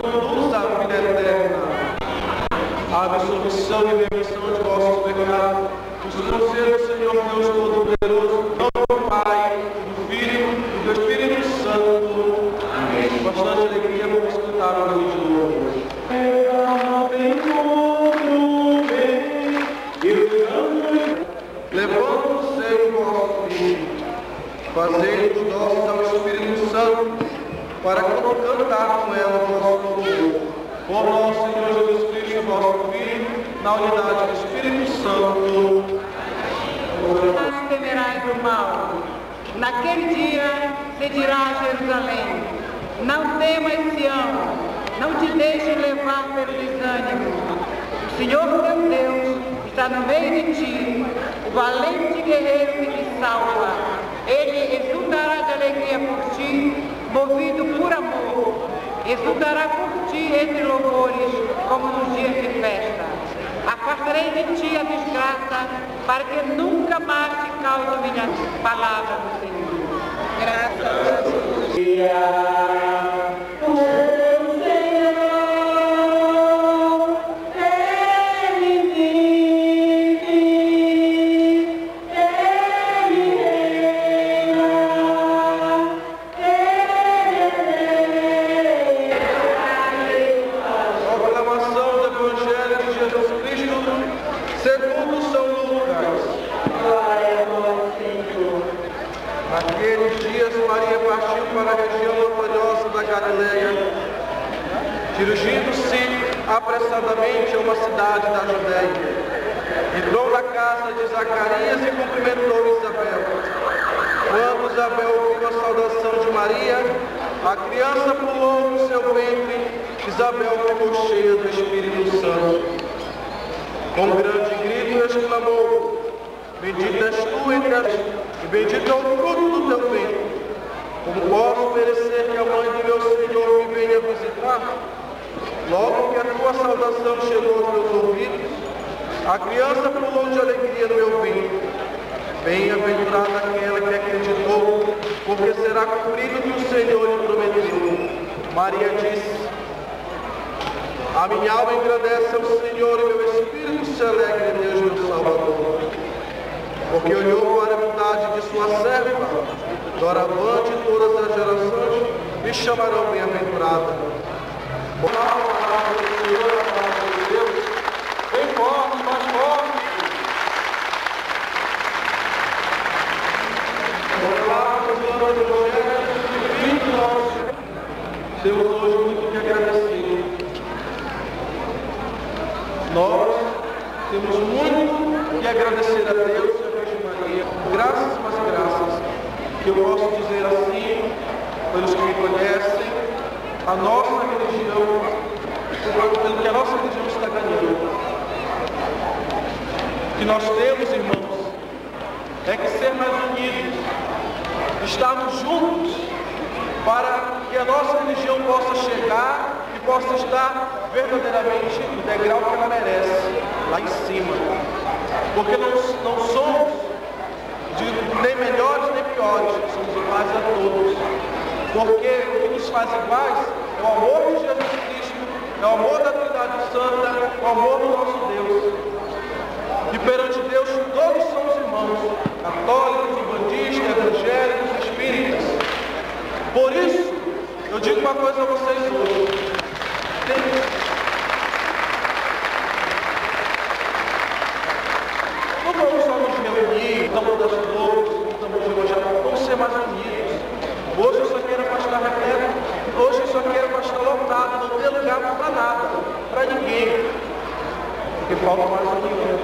Conduz à vida eterna, a absolvição e remissão de vossos pecados, os conceda, Senhor Deus Todo-Poderoso, do Pai, do Filho e do Espírito Santo. Amém. Com bastante alegria vamos cantar o hino de louvor. Levando o Senhor vosso Filho, fazendo-nos dóceis ao Espírito Santo, para cantar com ela o vosso louvor. Por nosso Senhor Jesus Cristo, vosso Filho, na unidade do Espírito Santo. Não temerás o mal. Naquele dia se dirá a Jerusalém: não temas, Sião, não te deixes levar pelo desânimo. O Senhor teu Deus está no meio de ti, o valente guerreiro que te salva. Ele exultará de alegria por ti, movido por amor. Exultará por ti entre louvores, como nos dias de festa. Afastarei de ti a desgraça, para que nunca mais te cause humilhação. Palavra do Senhor. Graças a Deus. Naqueles dias Maria partiu para a região montanhosa da Galileia, dirigindo-se apressadamente a uma cidade da Judéia. Entrou na casa de Zacarias e cumprimentou Isabel. Quando Isabel ouviu a saudação de Maria, a criança pulou no seu ventre. Isabel ficou cheia do Espírito Santo. Com grande grito exclamou: bendita és tu entre as e bendito é o fruto do teu ventre. Como posso merecer que a mãe de meu Senhor me venha visitar? Logo que a tua saudação chegou aos meus ouvidos, a criança pulou de alegria no meu ventre. Bem-aventurada aquela que acreditou, porque será cumprido o que o Senhor lhe prometeu. Maria disse: a minha alma engrandece ao Senhor e meu espírito se alegra em Deus meu Salvador, porque olhou para a bondade de sua serva. Doravante todas as gerações me chamarão bem-aventurada. A palavra do Senhor, a palavra de Deus, bem forte, mais forte. A palavra do Senhor do Evangelho, nós temos hoje muito que agradecer. Nós temos muito que agradecer a Deus e a Virgem Maria. Graças, mas graças, que eu posso dizer assim, pelos que me conhecem, a nossa religião, pelo que a nossa religião está ganhando. O que nós temos, irmãos, é que ser mais unidos, estarmos juntos, para que a nossa religião possa chegar e possa estar verdadeiramente no degrau que ela merece, lá em cima. Porque não somos nem melhores nem piores, somos iguais a todos. Porque o que nos faz iguais é o amor de Jesus Cristo, é o amor da Trindade Santa, o amor do nosso Deus. E perante Deus todos somos irmãos, católicos, umbandistas, evangélicos, espíritas. Por isso, eu digo uma coisa a vocês hoje. Não vamos só nos reunir, estamos das flores, estamos de evangelho, vamos ser mais unidos. Hoje eu só quero pastor repleto, hoje eu só quero pastor lotado, não tem lugar para nada, para ninguém. Porque falta mais união.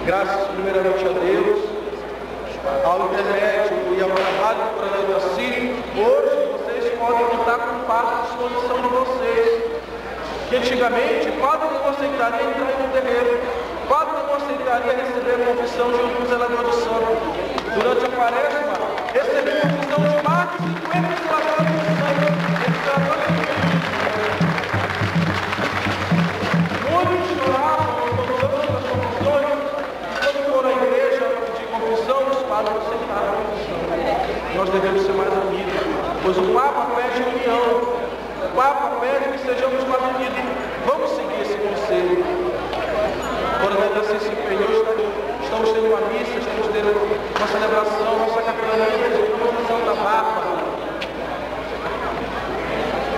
Graças primeiramente a Deus, ao internet e ao trabalho do Coronel Tarcísio, hoje vocês podem contar com parte à disposição de vocês. Que antigamente, o padre não aceitaria entrar em um terreiro, o padre não aceitaria receber a confissão de um zelador de santo. Durante a quaresma, recebi a confissão de mais de 50 zeladores de santo. Muitos choravam quando damos as confissões, quando foram à igreja pedir confissão. lado para aceitar a confissão. Nós devemos ser mais unidos, pois o Papa pede união. O Papa pede que sejamos mais unidos. Vamos seguir esse conselho. Coronel Assis Penhor, estamos tendo uma missa, estamos tendo uma celebração, nossa capelania, estamos na Santa Bárbara.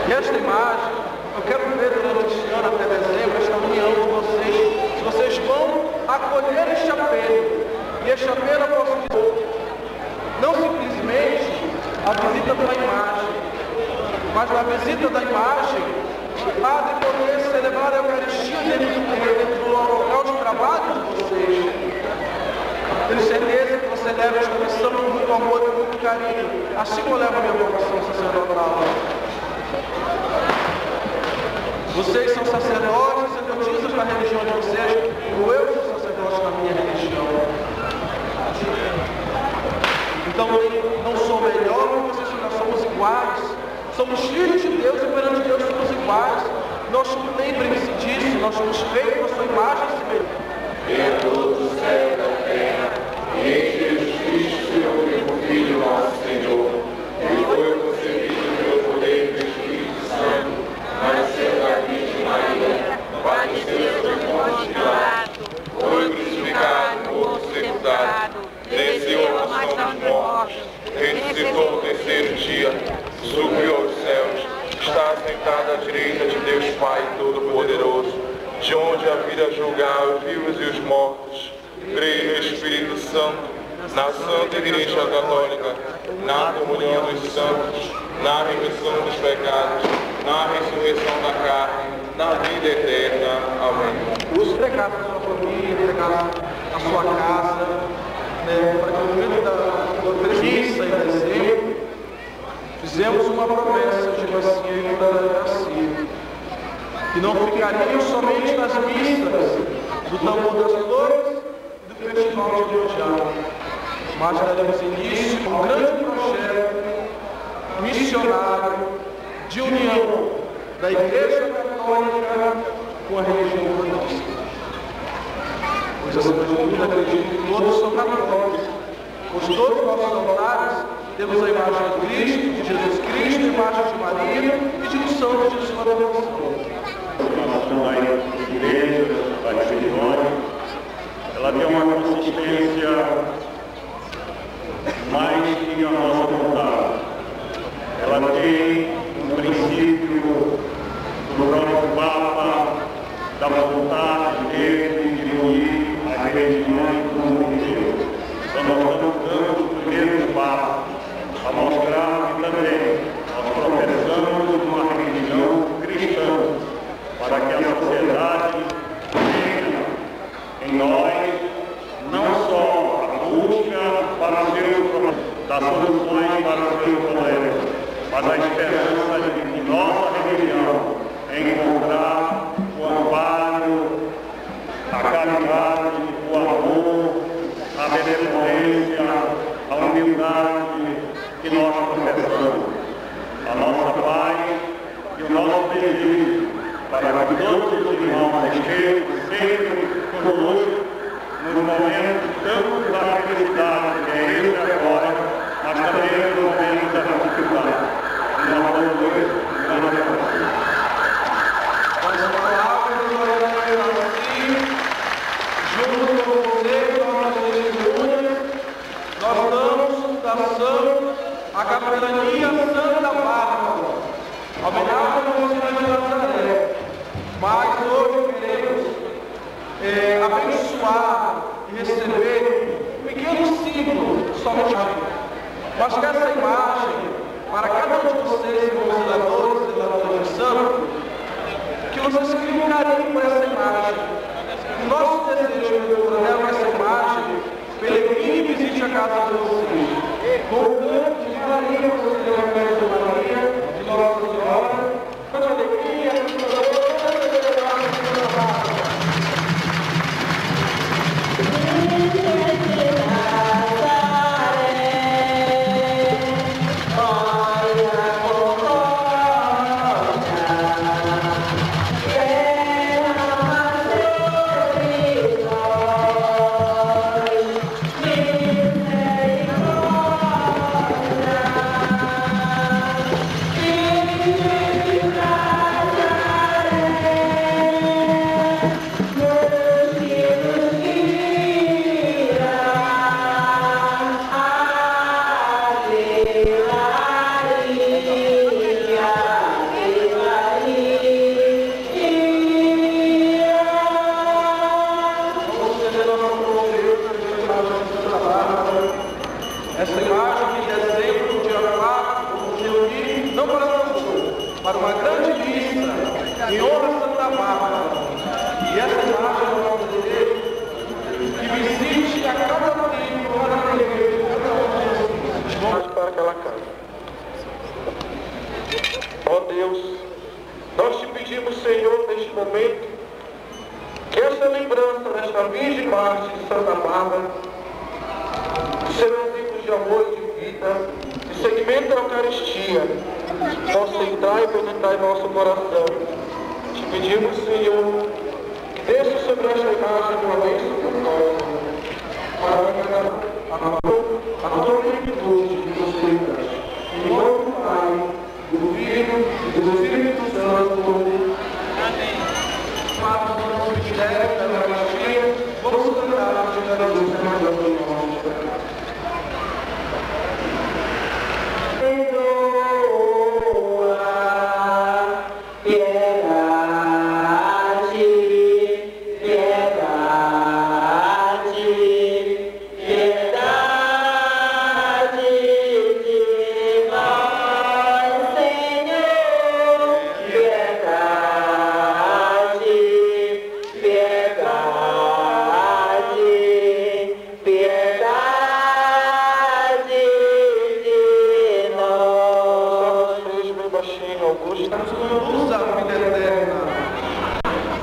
E esta imagem, eu quero ver durante este ano, até dezembro, esta união de vocês. Se vocês vão acolher este apelo, e este apelo eu posso dizer, não simplesmente a visita da imagem, mas na visita da imagem, o padre poder celebrar a Eucaristia dentro do local de trabalho de vocês. Tenho certeza que você leva esta missão com muito amor e muito carinho, assim como eu levo a minha vocação sacerdotal. Vocês são sacerdotes, sacerdotisas da religião de vocês, como eu sou sacerdote da minha religião. Então, não sou melhor que vocês, nós somos iguais. Somos filhos de Deus e perante Deus somos iguais. Lembrem-se disso, nós somos feitos na sua imagem e semelhança. Venha todos os céus da terra, e em Jesus Cristo, seu único Filho, nosso Senhor, que foi concebido pelo poder do Espírito Santo, nasceu da Virgem Maria, padeceu do Ponte Pilato, foi crucificado, morto, sepultado, desceu à mansão dos mortos, ressuscitou no terceiro dia, subiu aos céus, está sentado à direita de Deus Pai Todo-Poderoso, de onde há vir a julgar os vivos e os mortos. Creio no Espírito Santo, na Santa Igreja Católica, na comunhão dos santos, na remissão dos pecados, na ressurreição da carne, na vida eterna. Amém. Use pregar para a sua família, pregar na sua casa, para que no momento da missa e dezembro, fizemos uma promessa de bacia e delegacia. Que não ficaríamos somente nas missas do tambor das flores e do festival de Iemanjá, mas daremos início a um grande projeto missionário de união da Igreja Católica com a religião ortodoxa. Pois acima de tudo acredito que todos são católicos, pois todos os nossos altares temos a imagem de Cristo, de Jesus Cristo, a imagem de Maria e de um santo de sua devoção. A igreja, a Espiritual, ela tem uma consistência mais que a nossa vontade. Ela tem um princípio do próprio Papa, da vontade dele de unir as religiões como um Deus. Então nós estamos dando o primeiro passo a mostrar que também nós professamos uma religião cristã, para que a sociedade veja em nós não só a busca para das soluções para os seus problemas, mas a esperança de que nossa religião encontrar o amparo, a caridade, o amor, a benevolência, a humildade que nós professamos. A nossa paz e o nosso desejo para que todos os irmãos estejam sempre conosco nos momentos tanto da felicidade que é esse agora, mas também nos momentos da dificuldade. E nós vamos hoje, grande abraço. Com as palavras do Coronel Assis, junto com vocês, nossas testemunhas, nós estamos dançando a capelania Santa Bárbara, homenagem ao Senhor de Nazaré. Mas hoje queremos abençoar e receber um pequeno símbolo, somente, mas que essa imagem, para cada um de vocês, irmãos zeladores, zeladores de santo, que vocês criem um carinho por essa imagem. O nosso desejo, meu coronel, é que essa imagem peregrine e visite a casa de vocês. Com o canto de Maria, você tem a festa de Maria, de Nossa Senhora, com alegria, Amen. Essa imagem de dezembro, do dia 4, vamos reunir não para louvor, para uma grande missa em honra a Santa Bárbara. E essa imagem é o nosso desejo que visite a cada tempo, cada igreja, cada um de nós. Vamos para aquela casa. Ó Deus, nós te pedimos, Senhor, neste momento, que essa lembrança desta Virgem Mártir de Santa Bárbara, de seus exemplos de amor e de vida, de seguimento da Eucaristia, possa entrar e penetrar em nosso coração. Te pedimos, Senhor, que desça sobre esta imagem uma bênção por nós, para a tua plenitude de prosperidade. Em nome do Pai, do Filho e do Espírito Santo. Amém. Para o nosso mistério da Eucaristia, vamos cantar a Jesus Cristo.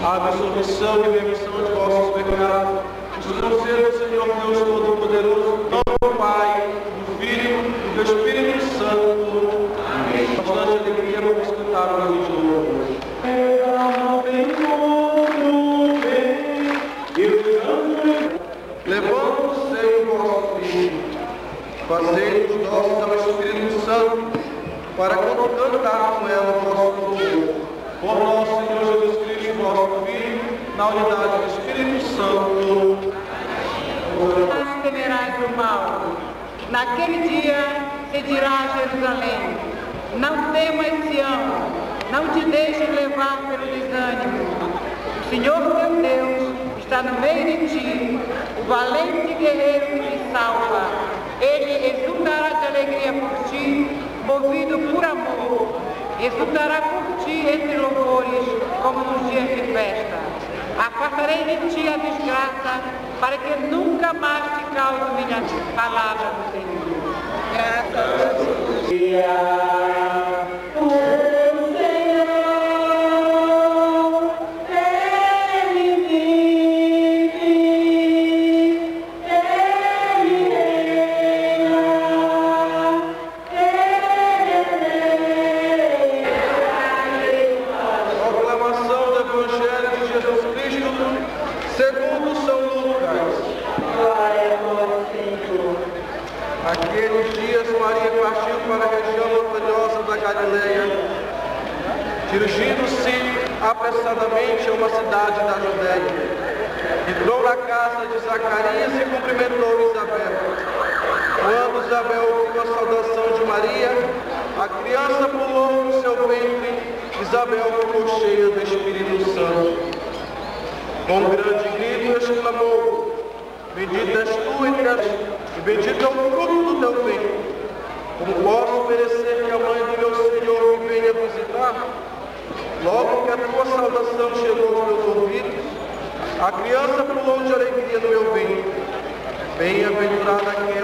A absolvição e remissão de vossos pecados, os conceda, Senhor Deus Todo-Poderoso, do Pai, do Filho e do Espírito Santo. Amém. Bastante alegria, vamos cantar o hino de louvor. Levando-se o vosso Filho, fazendo-nos dóceis ao Espírito Santo, para cantar com ela o vosso louvor. Por nosso Senhor Jesus Cristo, vosso Filho, na unidade do Espírito Santo. Não temerais o mal. Naquele dia se dirá a Jerusalém: não temas, Sião, não te deixes levar pelo desânimo. O Senhor teu Deus está no meio de ti, o valente guerreiro que te salva. Ele exultará de alegria por ti, movido por amor. Exultará por ti entre louvores, como nos dias de festa. Afastarei de ti a desgraça, para que nunca mais te cause humilhação. Palavra do Senhor. Graças a Deus. Naqueles dias, Maria partiu para a região montanhosa da Galileia, dirigindo-se apressadamente a uma cidade da Judéia. Entrou na casa de Zacarias e cumprimentou Isabel. Quando Isabel ouviu a saudação de Maria, a criança pulou no seu ventre. Isabel ficou cheia do Espírito Santo. Com um grande grito exclamou: bendita és tu entre as e bendito é o fruto do teu ventre. Como posso merecer que a mãe do meu Senhor me venha visitar? Logo que a tua saudação chegou aos meus ouvidos, a criança pulou de alegria no meu ventre. Bem-aventurada aquela